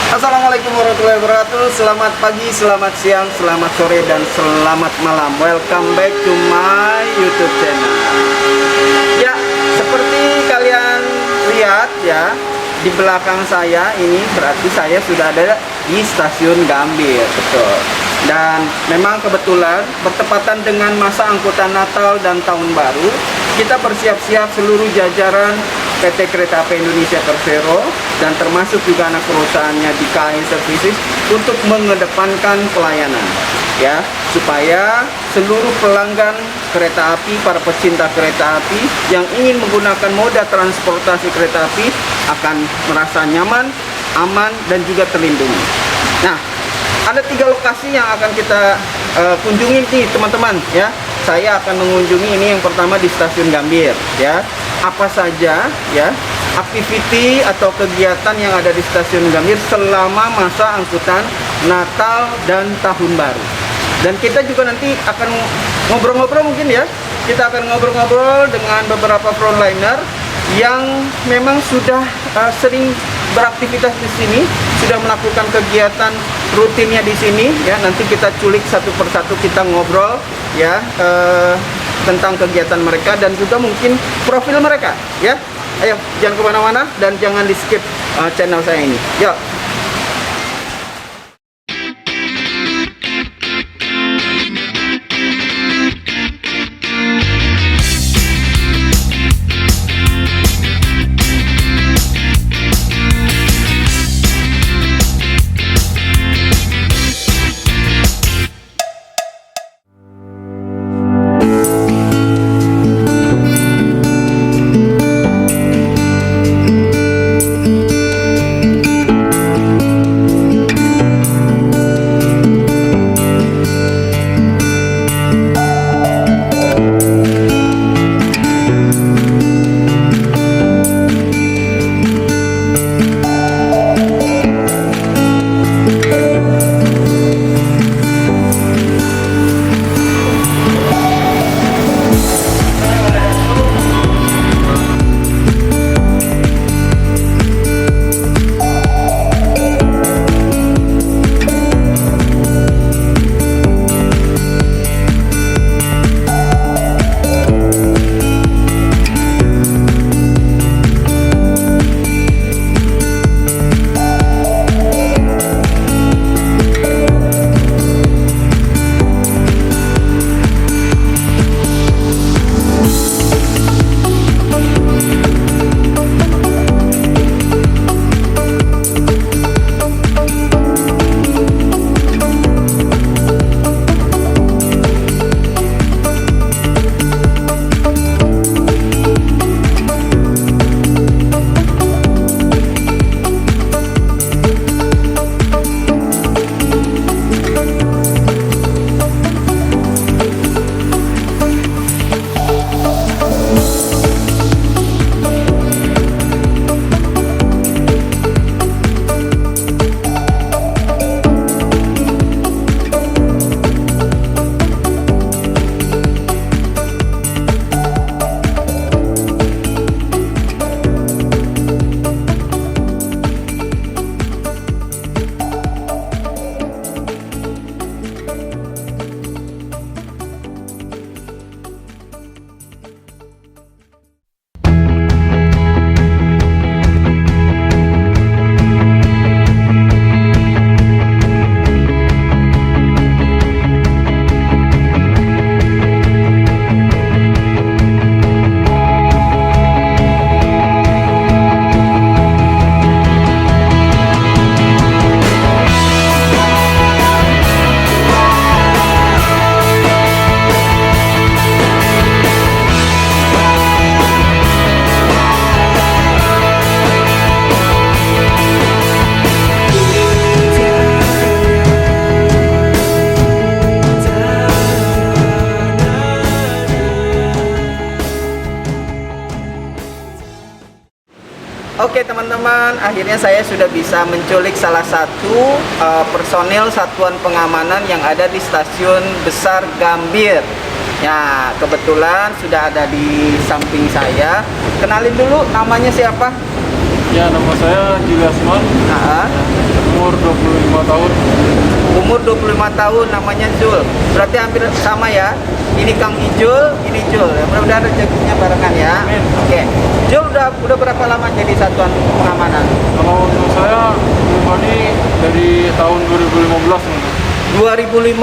Assalamualaikum warahmatullahi wabarakatuh. Selamat pagi, selamat siang, selamat sore, dan selamat malam. Welcome back to my YouTube channel. Ya, seperti kalian lihat ya, di belakang saya ini berarti saya sudah ada di stasiun Gambir, betul. Dan memang kebetulan bertepatan dengan masa angkutan Natal dan Tahun Baru, kita bersiap-siap seluruh jajaran PT Kereta Api Indonesia Persero dan termasuk juga anak perusahaannya di KAI Services untuk mengedepankan pelayanan ya, supaya seluruh pelanggan kereta api, para pecinta kereta api yang ingin menggunakan moda transportasi kereta api akan merasa nyaman, aman, dan juga terlindungi. Nah, ada 3 lokasi yang akan kita kunjungi nih teman-teman ya. Saya akan mengunjungi ini yang pertama di stasiun Gambir ya. Apa saja ya aktiviti atau kegiatan yang ada di stasiun Gambir selama masa angkutan Natal dan Tahun Baru. Dan kita juga nanti akan ngobrol-ngobrol mungkin ya. Kita akan ngobrol-ngobrol dengan beberapa frontliner yang memang sudah sering beraktivitas di sini, sudah melakukan kegiatan rutinnya di sini ya. Nanti kita culik satu persatu, kita ngobrol ya tentang kegiatan mereka dan juga mungkin profil mereka ya. Ayo jangan kemana-mana dan jangan di skip channel saya ini. Yuk. Oke teman-teman, akhirnya saya sudah bisa menculik salah satu personil satuan pengamanan yang ada di stasiun besar Gambir. Ya, kebetulan sudah ada di samping saya. Kenalin dulu, namanya siapa? Ya, nama saya Juliasman. Nah, Ketemu Umur 25 tahun. Umur 25 tahun, namanya Jul. Berarti hampir sama ya. Ini Kang Ijul, ini Jul. Ya, mudah-mudahan rezekinya barengan ya. Amin. Oke. Jul udah berapa lama jadi satuan pengamanan? Kalau untuk saya pribadi dari tahun 2015 nih. 2015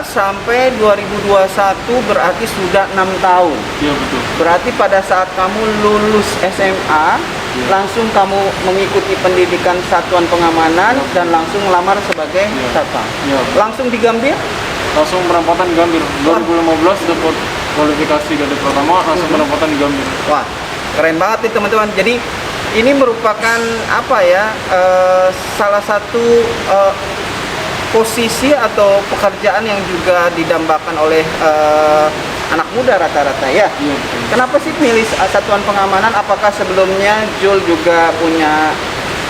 sampai 2021 berarti sudah 6 tahun. Iya betul. Berarti pada saat kamu lulus SMA, langsung kamu mengikuti pendidikan satuan pengamanan dan langsung melamar sebagai satpam. Iya. Langsung di Gambir? Langsung penempatan di Gambir. 2015 dapat kualifikasi garda pertama, langsung penempatan di Gambir. Wah, keren banget nih teman-teman. Jadi ini merupakan apa ya? Salah satu posisi atau pekerjaan yang juga didambakan oleh anak muda rata-rata ya. Iya betul. Kenapa sih milih satuan pengamanan? Apakah sebelumnya Jul juga punya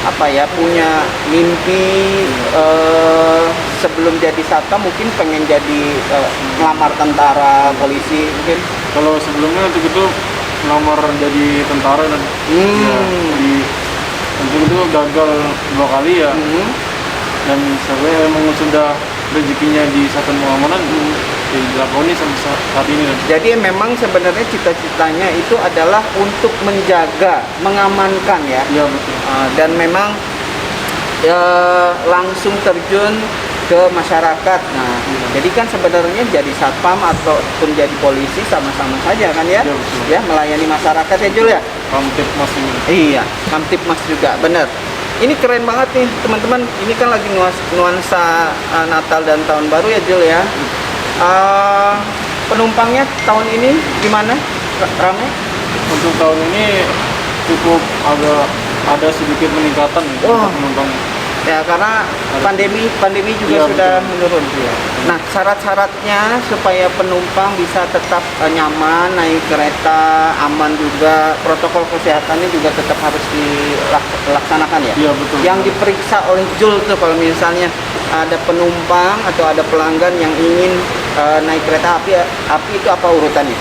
apa ya? Punya mimpi sebelum jadi satpam mungkin pengen jadi ngelamar tentara, polisi mungkin? Kalau sebelumnya untuk itu melamar jadi tentara dan untuk itu gagal 2 kali ya. Dan saya emang sudah rezekinya di satuan pengamanan dilakoni sampai saat ini. Jadi memang sebenarnya cita-citanya itu adalah untuk menjaga, mengamankan ya. Iya betul. Dan memang ya, langsung terjun ke masyarakat. Nah, jadi kan sebenarnya jadi satpam ataupun jadi polisi sama-sama saja kan ya? Iya, betul. Ya, melayani masyarakat ya Jul ya. Kamtipmas ini. Iya, Kamtipmas juga, bener. Ini keren banget nih teman-teman. Ini kan lagi nuansa Natal dan Tahun Baru ya Jul ya. Penumpangnya tahun ini gimana? Ramai? Untuk tahun ini cukup ada sedikit peningkatan untuk penumpang. Ya karena pandemi juga sudah menurun. Iya. Nah, syarat-syaratnya supaya penumpang bisa tetap nyaman naik kereta, aman juga, protokol kesehatannya juga tetap harus dilaksanakan ya. Iya betul. Yang diperiksa oleh Jul tuh kalau misalnya ada penumpang atau ada pelanggan yang ingin naik kereta api itu apa urutannya?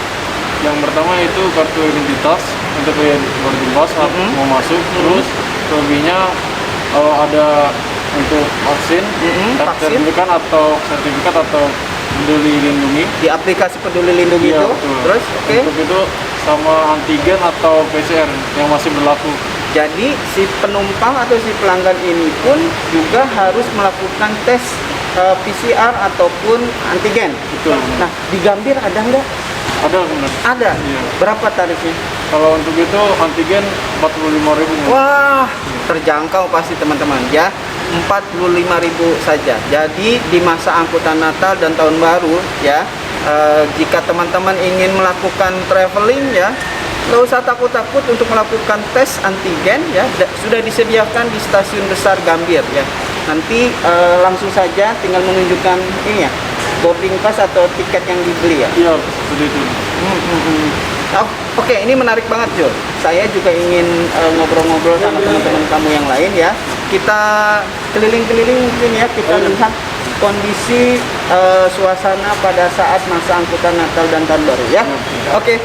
Yang pertama itu kartu identitas untuk boarding pass mau masuk, terus selebihnya kalau ada untuk vaksin, sertifikat atau peduli lindungi Di aplikasi peduli lindungi iya, itu, betul. terus Untuk itu sama antigen atau PCR yang masih berlaku. Jadi si penumpang atau si pelanggan ini pun juga harus melakukan tes PCR ataupun antigen. Betul. Nah, di Gambir ada nggak? Ada benar. Ada. Iya. Berapa tarifnya? Kalau untuk itu antigen 45.000. Wah, terjangkau pasti teman-teman ya. 45.000 saja. Jadi di masa angkutan Natal dan Tahun Baru ya, jika teman-teman ingin melakukan traveling ya, nggak usah takut-takut untuk melakukan tes antigen ya. Sudah disediakan di stasiun besar Gambir ya. Nanti langsung saja tinggal menunjukkan ini ya, boarding pass atau tiket yang dibeli ya. Iya, seperti itu. Oke, ini menarik banget Jul. Saya juga ingin ngobrol-ngobrol sama teman-teman kamu yang lain ya. Kita keliling-keliling mungkin ya, kita lihat kondisi suasana pada saat masa angkutan Natal dan Tahun Baru ya. Oke.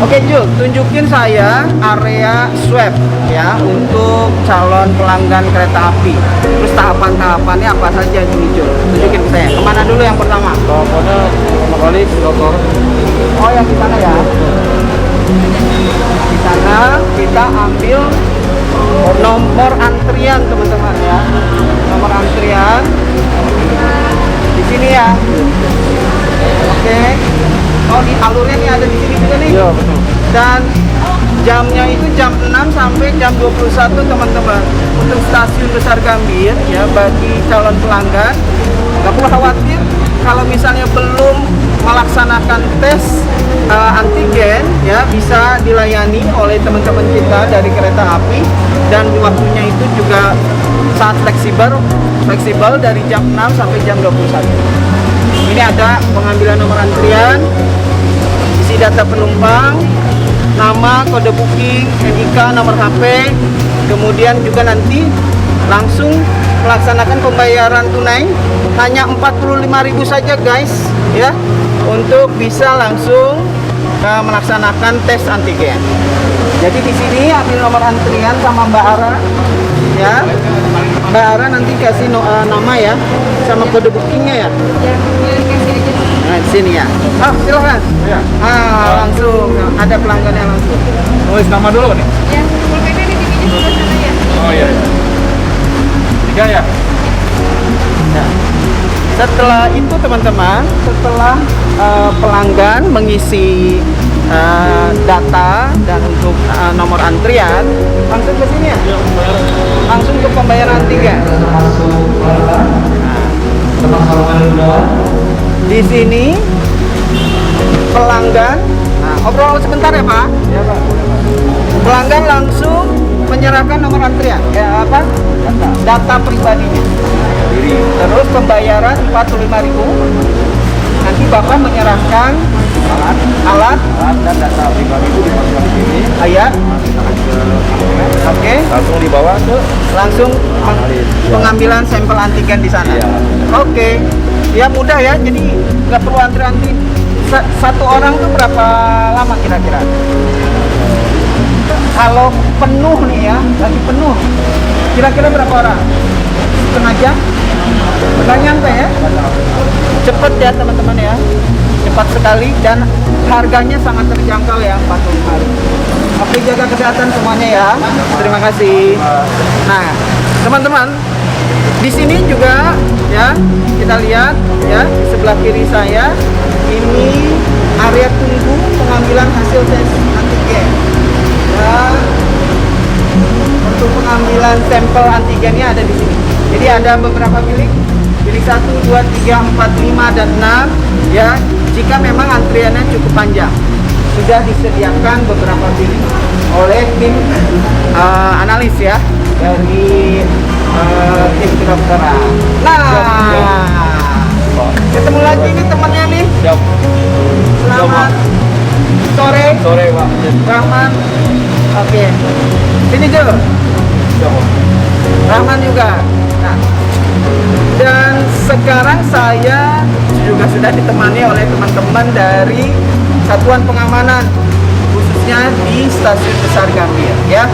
Oke Jul, tunjukin saya area swab ya untuk calon pelanggan kereta api. Terus tahapan-tahapannya apa saja ini Jul? Tunjukin ke saya. Kemana dulu yang pertama? Tahapannya pertama kali dokter. Oh yang di sana ya. Di sana kita ambil nomor antrian teman-teman ya. Nomor antrian di sini ya. Oke. Oh di alurnya nih ada di sini juga nih. Iya betul. Dan jamnya itu jam 6 sampai jam 21 teman-teman. Untuk stasiun besar Gambir ya, bagi calon pelanggan nggak perlu khawatir kalau misalnya belum melaksanakan tes antigen ya, bisa dilayani oleh teman-teman kita dari kereta api, dan waktunya itu juga sangat fleksibel dari jam 6 sampai jam 21. Ini ada pengambilan nomor antrian, isi data penumpang, nama, kode booking, NIK, nomor HP, kemudian juga nanti langsung melaksanakan pembayaran tunai hanya 45.000 saja guys ya, untuk bisa langsung melaksanakan tes antigen. Jadi di sini ambil nomor antrian sama Mbak Ara ya. Mbak Ara nanti kasih nama ya sama kode bookingnya ya. Nah, di sini ya. Oh, silakan. Ya. Langsung ada pelanggannya langsung. Tulis nama dulu nih. Ya, pulpennya di sini sebelah sana ya. Oh iya. 3 ya. Nah, setelah itu teman-teman, setelah pelanggan mengisi data dan untuk nomor antrian, langsung ke sini ya. Langsung ke pembayaran antigen. Di sini pelanggan, obrol sebentar ya Pak. Iya Pak. Pelanggan langsung menyerahkan nomor antrian, data pribadinya. Terus pembayaran 45.000. Nanti Bapak menyerahkan alat Dan data pribadi itu dimasukkan di sini. ayat. Oke. Langsung dibawa ke Langsung pengambilan sampel antigen di sana. Iya. Oke. Ya mudah ya, jadi nggak perlu antri-antri. Satu orang tuh berapa lama kira-kira? Kalau penuh nih ya, lagi penuh, kira-kira berapa orang? Setengah jam? Nggak nyampe ya? Cepet ya teman-teman ya, cepat sekali dan harganya sangat terjangkau ya, 45.000. Oke, jaga kesehatan semuanya ya. Terima kasih. Nah, teman-teman, di sini juga ya kita lihat ya di sebelah kiri saya ini area tunggu pengambilan hasil tes antigen. Dan untuk pengambilan sampel antigennya ada di sini. Jadi ada beberapa bilik 1, 2, 3, 4, 5 dan 6 ya. Jika memang antriannya cukup panjang, sudah disediakan beberapa bilik oleh tim analis ya dari tim kedokteran. Nah, ketemu lagi nih temannya nih. Siap. Selamat sore, Sore Pak. Rahman. Oke, sini Jo. Siap Pak. Rahman juga. Nah, dan sekarang saya juga sudah ditemani oleh teman-teman dari Satuan Pengamanan khususnya di Stasiun Besar Gambir ya.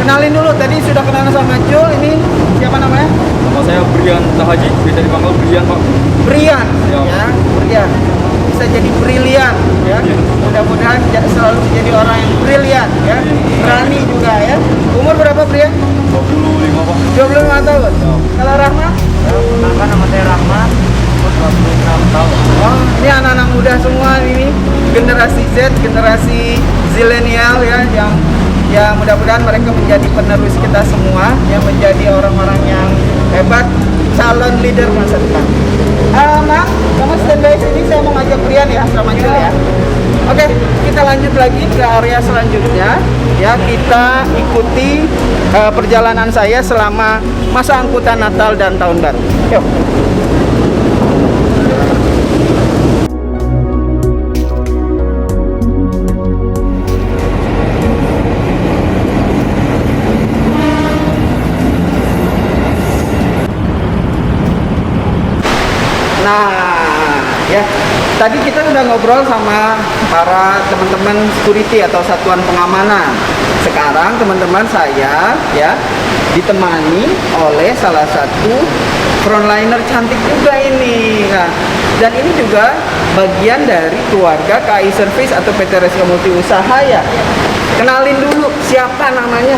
Kenalin dulu, tadi sudah kenalan sama Jul, ini siapa namanya? Nama saya Brian Tahaji, bisa dipanggil Brian Pak. Brian Siap. ya, Brian. Bisa jadi brilian ya. Mudah-mudahan selalu menjadi orang yang brilian ya. Berani juga ya. Umur berapa Brian? 25 Pak. 25 tahun. Kalau Rahmat? Perkenalkan nama saya Rahmat, umur 26 tahun. Oh, ini anak-anak muda semua ini, generasi Z, generasi zilenial ya, yang ya mudah-mudahan mereka menjadi penerus kita semua, yang menjadi orang-orang yang hebat, calon leader masa depan. Mak, kamu standby sini, saya mau ngajak Brian ya, sama Jul ya. Oke, kita lanjut lagi ke area selanjutnya. Ya, kita ikuti perjalanan saya selama masa angkutan Natal dan Tahun Baru. Yuk. Nah, ya, tadi kita udah ngobrol sama para teman-teman security atau satuan pengamanan. Sekarang teman-teman saya ya ditemani oleh salah satu frontliner cantik juga ini. Nah, dan ini juga bagian dari keluarga KAI Service atau PT Resco Multi Usaha ya. Kenalin dulu siapa namanya?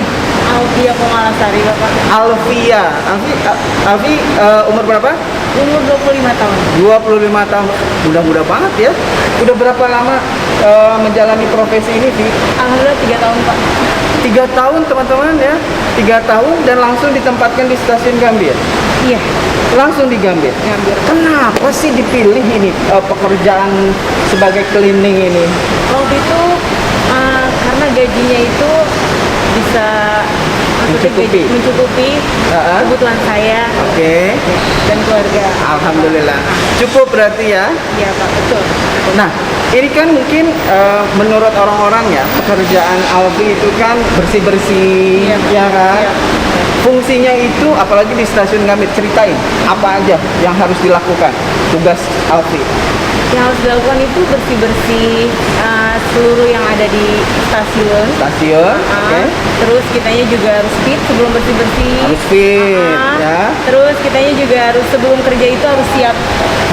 Alvia Komalasari Bapak. Alvia. Alvi umur berapa? Umur 25 tahun. 25 tahun. Mudah-mudah banget ya. Udah berapa lama menjalani profesi ini, Vi? Alhamdulillah 3 tahun Pak. 3 tahun teman-teman ya. 3 tahun dan langsung ditempatkan di Stasiun Gambir. Iya. Langsung di Gambir. Gambir. Kenapa sih dipilih ini pekerjaan sebagai cleaning ini? Waktu itu karena gajinya itu bisa mencukupi kebutuhan saya Oke. dan keluarga. Alhamdulillah. Cukup berarti ya. Iya Pak, betul. Nah, ini kan mungkin menurut orang-orang ya, pekerjaan Alfi itu kan bersih-bersih, Iya, ya kan? iya. Fungsinya itu apalagi di stasiun Gambir, ceritain apa aja yang harus dilakukan, tugas Alfi. Yang harus dilakukan itu bersih-bersih seluruh yang ada di stasiun. Oke. Terus kitanya juga harus fit sebelum bersih-bersih. Harus fit, ya. Terus kitanya juga harus sebelum kerja itu harus siap.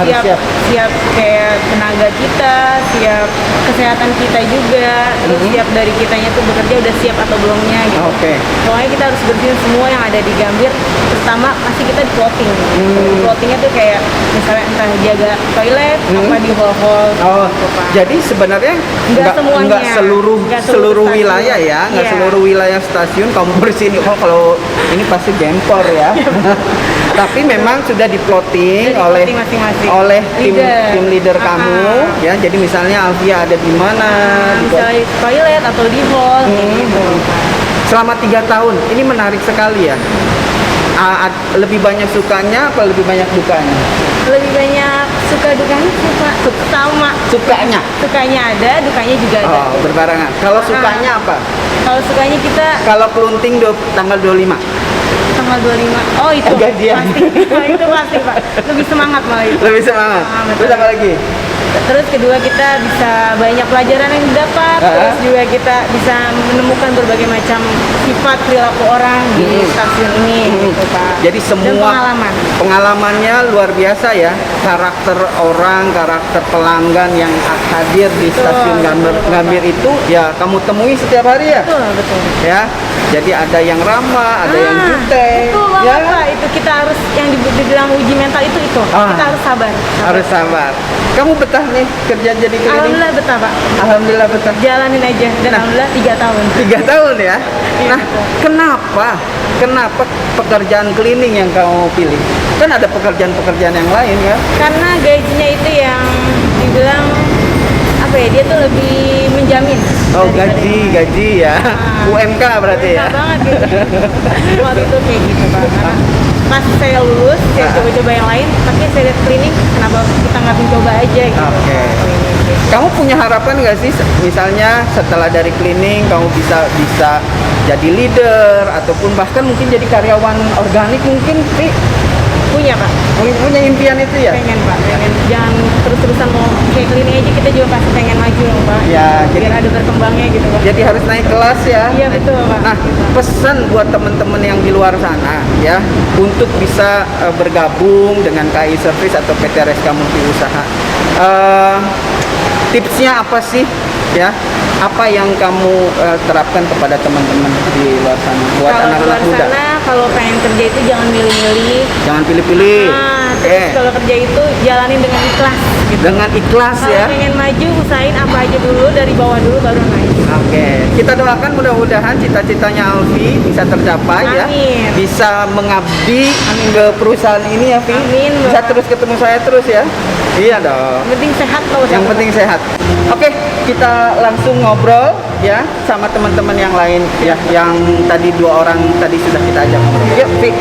Harus siap. Siap kayak tenaga kita, siap kesehatan kita juga. Terus siap dari kitanya tuh bekerja udah siap atau belumnya gitu. Oke. Pokoknya kita harus bersihin semua yang ada di Gambir. Terutama pasti kita di plotting. Plottingnya tuh kayak misalnya entah jaga toilet, apa di hall-hall. Oh, gitu, Pak. jadi sebenarnya Nggak semuanya. nggak seluruh Nggak seluruh stasiun. wilayah ya, nggak Iya. seluruh wilayah stasiun kamu bersihin. Oh, kalau ini pasti gempor ya. Tapi memang sudah diplotting Sudah oleh di-plotting masing-masing. oleh Leader. tim leader kamu ya. Jadi misalnya Alfia ada di mana, di Misalnya di toilet atau di hall kayak gitu. selama 3 tahun. Ini menarik sekali ya. Lebih banyak sukanya apa lebih banyak dukanya? Lebih banyak suka dukanya sama. Sukanya ada, dukanya juga ada. Oh, berbarengan. Kalau sukanya apa? Kalau sukanya kita Kalau kelunting tanggal 25. tanggal 25. Oh itu Gajian. pasti. Itu pasti Pak. Lebih semangat malah itu. Lebih semangat. Betul. Terus apa lagi? Terus kedua kita bisa banyak pelajaran yang didapat. Terus juga kita bisa menemukan berbagai macam sifat perilaku orang di stasiun ini gitu Pak. Jadi Dan semua pengalaman. pengalamannya luar biasa ya. Karakter orang, karakter pelanggan yang hadir di stasiun Gambir itu ya kamu temui setiap hari ya. Betul. Ya. Jadi ada yang ramah, ada yang jutek. Itu banget Ya. Pak. Itu kita harus yang dibilang uji mental itu. Kita harus sabar. Harus sabar. Kamu betah nih kerja jadi cleaning? Alhamdulillah betah Pak. Alhamdulillah betah. Jalanin aja dan alhamdulillah 3 tahun. 3 tahun ya. Iya, Nah, kenapa pekerjaan cleaning yang kamu pilih? Kan ada pekerjaan-pekerjaan yang lain ya. Karena gajinya itu yang dibilang apa ya, dia tuh lebih menjamin. Oh, daripada gaji ya. UMK berarti ya. Enak banget gitu. Waktu itu kayak gitu Pak. Karena pas saya lulus, saya coba-coba yang lain, tapi saya lihat cleaning, kenapa kita nggak mencoba aja gitu. Oke. Kamu punya harapan nggak sih, misalnya setelah dari cleaning kamu bisa jadi leader ataupun bahkan mungkin jadi karyawan organik mungkin, Pi? Punya Pak. Punya impian itu ya? Pengen Pak, pengen. Jangan terus-terusan mau kayak cleaning aja, kita juga pasti pengen maju loh Pak. Ya, biar ada berkembangnya gitu Pak. Jadi harus naik kelas ya. Iya betul Pak. Nah, pesan buat teman-teman yang di luar sana ya untuk bisa bergabung dengan KAI Service atau PT Reska Multi Usaha. Tipsnya apa sih ya? Apa yang kamu terapkan kepada teman-teman di luar sana buat Kalau anak-anak luar muda? sana, kalau pengen kerja itu jangan milih-milih. Jangan pilih-pilih. Nah, Oke. terus kalau kerja itu jalanin dengan ikhlas gitu. Dengan ikhlas Kalau ya. pengen maju, usahain apa aja dulu, dari bawah dulu baru naik. Oke, kita doakan mudah-mudahan cita-citanya Alfi bisa tercapai ya. Amin. Bisa mengabdi ke perusahaan ini ya, Fi. Amin, Bisa Bapak. terus ketemu saya terus ya. Iya dong. Yang penting sehat loh. Yang penting sehat. Oke, kita langsung ngobrol ya sama teman-teman yang lain ya, yang tadi 2 orang tadi sudah kita ajak ngobrol. Yuk, Fi.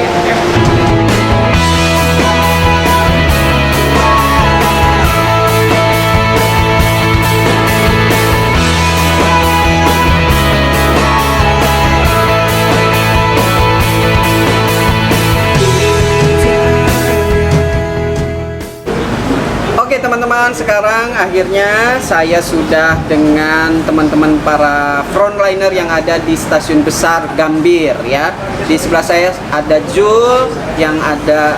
Oke teman-teman, sekarang akhirnya saya sudah dengan teman-teman para frontliner yang ada di stasiun besar Gambir ya. Di sebelah saya ada Jul yang ada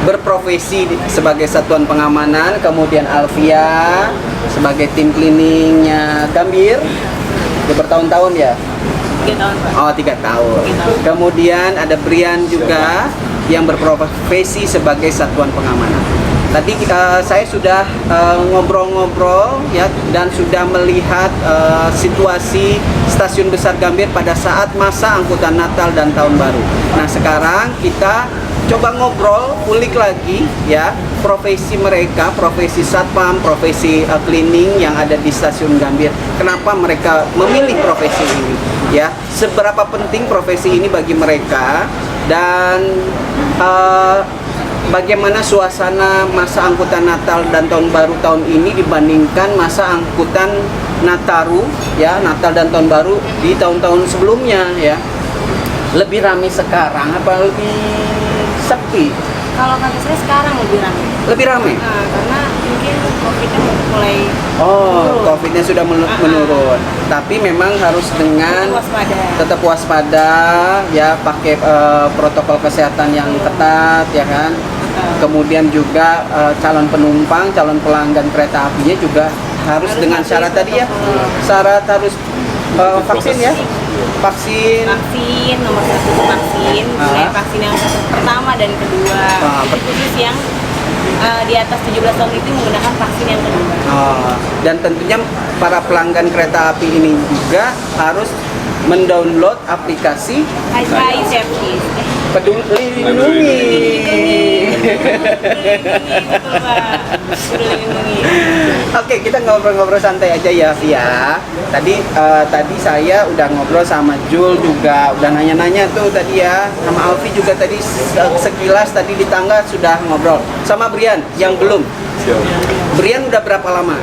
berprofesi sebagai satuan pengamanan, kemudian Alfia sebagai tim cleaningnya Gambir. Udah bertahun-tahun ya? 3 tahun Pak. Oh, 3 tahun. Kemudian ada Brian juga yang berprofesi sebagai satuan pengamanan. Tadi saya sudah ngobrol-ngobrol ya dan sudah melihat situasi stasiun besar Gambir pada saat masa angkutan Natal dan Tahun Baru. Nah, sekarang kita coba ngobrol, ulik lagi ya profesi mereka, profesi satpam, profesi cleaning yang ada di stasiun Gambir. Kenapa mereka memilih profesi ini? Ya, seberapa penting profesi ini bagi mereka dan bagaimana suasana masa angkutan Natal dan Tahun Baru tahun ini dibandingkan masa angkutan Nataru ya, Natal dan Tahun Baru di tahun-tahun sebelumnya ya. Lebih ramai sekarang apa lebih sepi? Kalau kata saya sekarang lebih ramai. Lebih ramai. Nah, karena mungkin COVID-nya mulai Oh, menurun. COVID-nya sudah menurun. Tapi memang harus dengan waspada. tetap waspada, ya pakai protokol kesehatan yang ketat, ya kan. Kemudian juga calon penumpang, calon pelanggan kereta apinya juga harus dengan syarat tadi ya, syarat harus vaksin ya, vaksin. Vaksin nomor 1 itu vaksin, mulai vaksin yang pertama dan kedua. Itu khusus yang di atas 17 tahun itu menggunakan vaksin yang kedua. Dan tentunya para pelanggan kereta api ini juga harus mendownload aplikasi KAI Safety. Peduli Lindungi. Betul, Pak. Peduli Lindungi. Oke, kita ngobrol-ngobrol santai aja ya, Via. Tadi saya udah ngobrol sama Jul juga, udah nanya-nanya tuh tadi ya, sama Alfi juga tadi sekilas tadi di tangga sudah ngobrol. Sama Brian yang belum. Brian udah berapa lama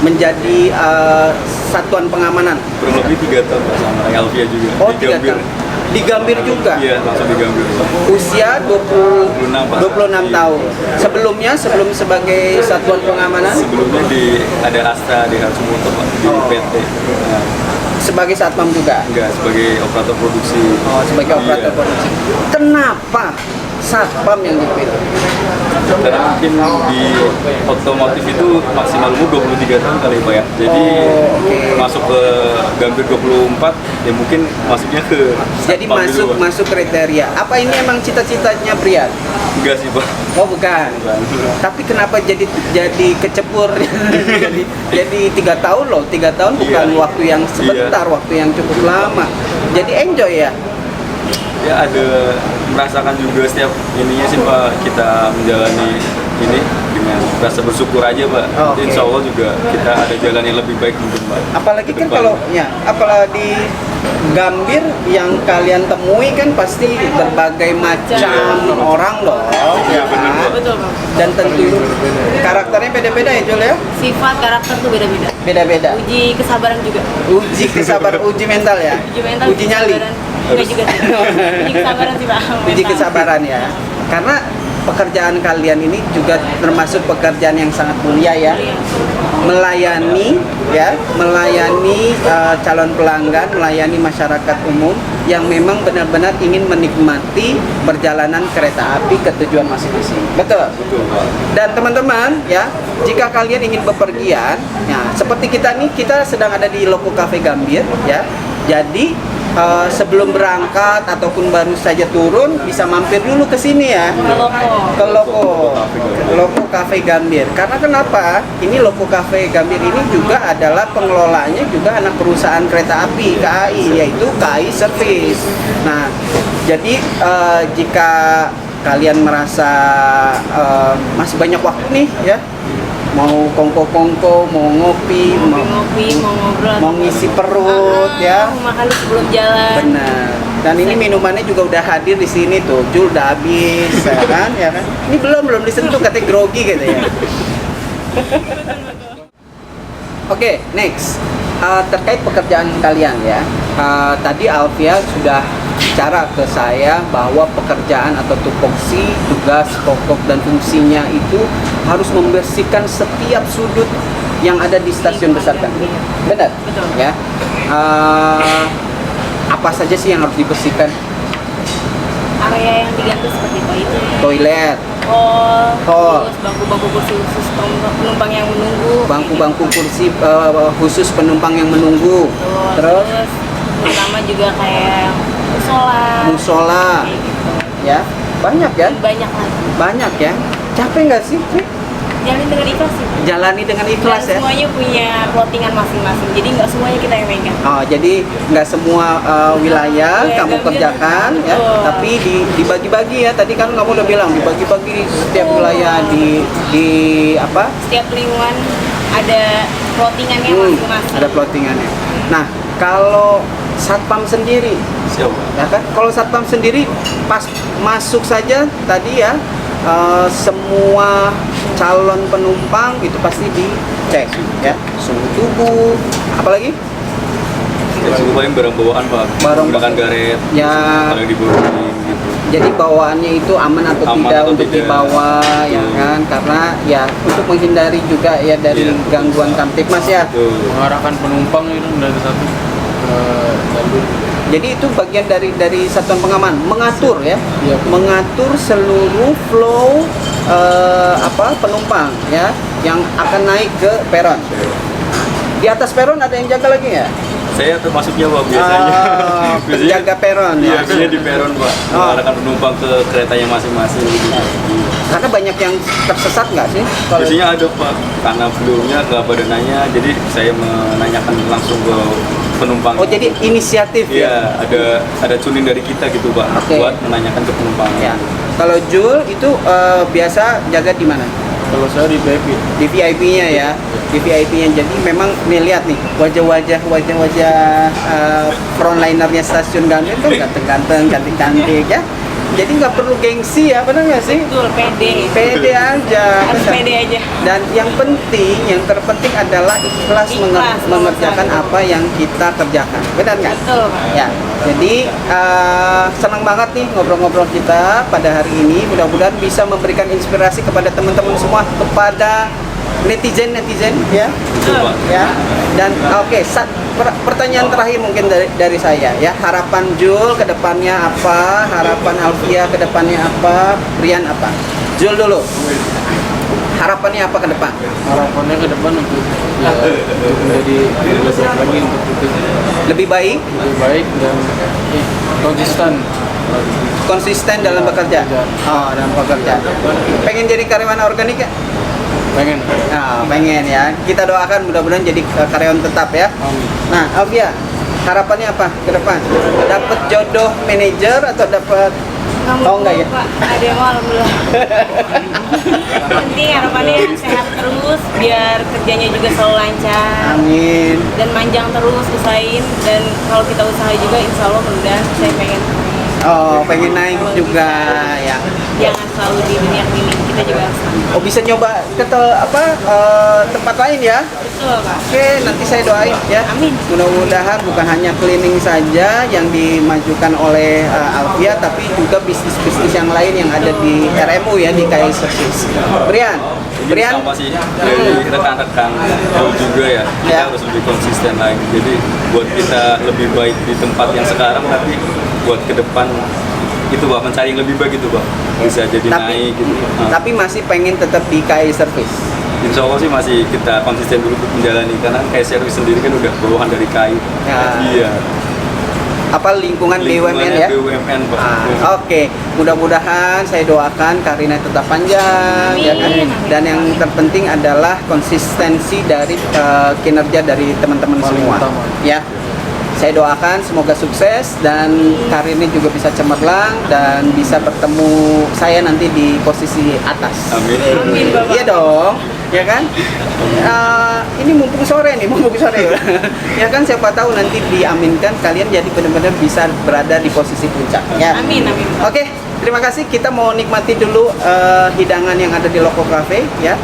menjadi satuan pengamanan? Kurang lebih 3 tahun Pak, sama Alfia juga. Oh, Di 3 Gambir. tahun. Di Gambir juga? Iya, langsung di Gambir. Usia 26 tahun. Sebelumnya, sebelum sebagai satuan pengamanan? Sebelumnya ada Asta di Harsumoto Pak, di PT. Nah, Sebagai satpam juga? enggak, sebagai operator produksi. Oh, sebagai operator Iya. produksi. Kenapa satpam yang dipilih? Karena mungkin di otomotif itu maksimal umur 23 tahun kali Pak ya. Jadi masuk ke Gambir 24 ya mungkin masuknya ke Jadi satpam dulu, Pak. masuk kriteria. Apa ini emang cita-citanya Brian? Enggak sih Pak. Oh bukan. Tapi kenapa jadi kecebur? jadi 3 tahun loh. 3 tahun bukan Iya. waktu yang sebentar, waktu yang cukup lama. Jadi enjoy ya. Ya ada merasakan juga setiap ininya sih Pak, kita menjalani ini dengan rasa bersyukur aja Pak. Oh, oke. Insya Allah juga kita ada jalan yang lebih baik mungkin Pak. Apalagi kan Ke depan. kalau ya, apalagi Gambir yang kalian temui kan pasti berbagai macam orang loh, ya kan? Betul, Bang. Dan tentu karakternya beda-beda ya Jul ya, Sifat karakter tuh beda-beda. beda-beda. Uji kesabaran juga. Uji kesabaran, uji mental ya, Uji mental, uji nyali, kesabaran. Enggak juga sih. Uji kesabaran sih, Pak. uji Mental. kesabaran ya. Karena pekerjaan kalian ini juga termasuk pekerjaan yang sangat mulia ya. Melayani ya, melayani calon pelanggan, melayani masyarakat umum yang memang benar-benar ingin menikmati perjalanan kereta api ke tujuan masing-masing. Betul. Betul Pak. Dan teman-teman ya, jika kalian ingin bepergian, ya seperti kita nih, kita sedang ada di Loko Cafe Gambir ya. Jadi sebelum berangkat ataupun baru saja turun bisa mampir dulu ke sini ya. Ke Loko Cafe Gambir. Karena kenapa? Ini Loko Cafe Gambir ini juga adalah pengelolanya juga anak perusahaan kereta api KAI, yaitu KAI Service. Nah, jadi jika kalian merasa masih banyak waktu nih ya, mau kongko-kongko, mau ngopi, mau ngobrol, mau ngisi perut ya. Mau makan sebelum jalan. Benar. Dan ini minumannya juga udah hadir di sini tuh. Jul udah habis, ya kan? Ya kan? Ini belum disentuh, katanya grogi gitu ya. Oke, next. Terkait pekerjaan kalian ya. Tadi Alfia sudah bicara ke saya bahwa pekerjaan atau tupoksi, tugas pokok dan fungsinya itu harus membersihkan setiap sudut yang ada di stasiun besar kan? Benar? Betul. Ya. Apa saja sih yang harus dibersihkan? Area yang diganti seperti Toilet, hall, Hall. terus bangku-bangku kursi khusus penumpang yang menunggu. bangku-bangku kursi khusus penumpang yang menunggu. Betul. Terus terutama juga kayak musola, kayak gitu. ya banyak ya, Banyak lagi. banyak ya. Capek nggak sih? Jalani dengan ikhlas sih. Jalani dengan ikhlas Dan ya. semuanya punya plottingan masing-masing. Jadi nggak semuanya kita yang megang. Oh, jadi nggak semua wilayah Iya, kamu nggak kerjakan ya, betul. tapi dibagi-bagi ya. Tadi kan kamu udah bilang dibagi-bagi setiap Betul. wilayah di apa? Setiap lingkungan ada plottingannya masing-masing. Ada plottingannya. Nah, kalau satpam sendiri, Siapa? ya kan? Kalau satpam sendiri pas masuk saja tadi ya, semua calon penumpang itu pasti dicek ya, suhu tubuh, apalagi Cukup paling barang bawaan Pak, Barang- menggunakan garet, Ya. kalau di boarding gitu. Jadi bawaannya itu aman atau Aman tidak atau untuk tidak. dibawa, ya kan? Karena ya untuk menghindari juga ya dari Iya. gangguan kamtipmas ya. Tuh. Mengarahkan penumpang itu dari satu ke jalur. Jadi itu bagian dari satuan pengaman mengatur ya, Iya. mengatur seluruh flow penumpang ya yang akan naik ke peron. Di atas peron ada yang jaga lagi ya? Saya termasuknya Pak biasanya. Penjaga peron Iya, ya. biasanya di peron Pak, mengarahkan penumpang ke keretanya masing-masing gitu. Karena banyak yang tersesat nggak sih? Kalau Biasanya ada Pak, karena sebelumnya nggak pada nanya, jadi saya menanyakan langsung ke penumpang. oh jadi inisiatif ya? Iya, ada tuning dari kita gitu Pak, Oke. buat menanyakan ke penumpang. Ya. Kalau Jul itu biasa jaga di mana? Kalau saya di VIP. Di VIP-nya ya, di VIP-nya. Jadi memang nih lihat nih wajah frontlinernya stasiun Gambir tuh ganteng-ganteng, cantik-cantik ya. Jadi nggak perlu gengsi ya, benar nggak sih? Betul, pede. Pede aja. Harus benar. pede aja. Dan yang terpenting adalah ikhlas Ikhlas, mengerjakan sama-sama. apa yang kita kerjakan, benar nggak? Betul, Pak. Ya, jadi senang banget nih ngobrol-ngobrol kita pada hari ini. Mudah-mudahan bisa memberikan inspirasi kepada teman-teman semua, kepada netizen ya, Betul Pak. ya. Dan oke, pertanyaan terakhir mungkin dari saya ya. Harapan Jul ke depannya apa? Harapan Alfia ke depannya apa? Rian apa? Jul dulu. Harapannya apa ke depan? Harapannya ke depan untuk menjadi lebih baik lagi untuk itu Lebih baik, lebih baik dan konsisten dalam bekerja. Oh, dalam bekerja. Pengen jadi karyawan organik ya? pengen. Nah, pengen ya. Kita doakan mudah-mudahan jadi karyawan tetap ya. Amin. Nah, Alfia, harapannya apa ke depan? Dapat jodoh manajer atau dapat oh enggak ya? Pak, ada yang mau alhamdulillah. Yang penting harapannya sehat terus, biar kerjanya juga selalu lancar Amin. dan manjang terus usahain. Dan kalau kita usaha juga, insya Allah mudah-mudahan saya pengen Oh, pengen naik juga ya. jangan selalu di dunia klinik, kita juga harus naik. Oh, bisa nyoba ke tempat lain ya? Betul, Pak. Oke, nanti saya doain ya. Amin. Mudah-mudahan bukan hanya cleaning saja yang dimajukan oleh Alfia, tapi juga bisnis-bisnis yang lain yang ada di RMU ya, di KAI Service. Brian, Ini sama sih dari rekan-rekan juga ya, kita Ya. harus lebih konsisten lagi. Jadi buat kita lebih baik di tempat yang sekarang, tapi buat ke depan itu Pak, mencari yang lebih baik itu Pak, bisa jadi naik gitu. tapi masih pengen tetap di KAI Service. Insya Allah sih masih kita konsisten dulu untuk menjalani, karena kayak servis sendiri kan udah bawahan dari KAI. Ya. Iya. Apa lingkungan BUMN ya? BUMN Pak. Oke, mudah-mudahan saya doakan karirnya tetap panjang ya kan. Amin. Dan yang terpenting adalah konsistensi dari kinerja dari teman-teman Paling semua. utama. Ya. Saya doakan semoga sukses dan karirnya juga bisa cemerlang dan bisa bertemu saya nanti di posisi atas. Amin. Amin, Bapak. Iya dong, ya kan? Ini mumpung sore nih, ya kan, siapa tahu nanti diaminkan kalian jadi benar-benar bisa berada di posisi puncak. Ya. Amin, amin. Oke, terima kasih. Kita mau nikmati dulu hidangan yang ada di Loko Cafe ya.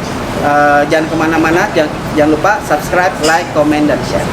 Jangan kemana-mana, jangan lupa subscribe, like, comment, dan share.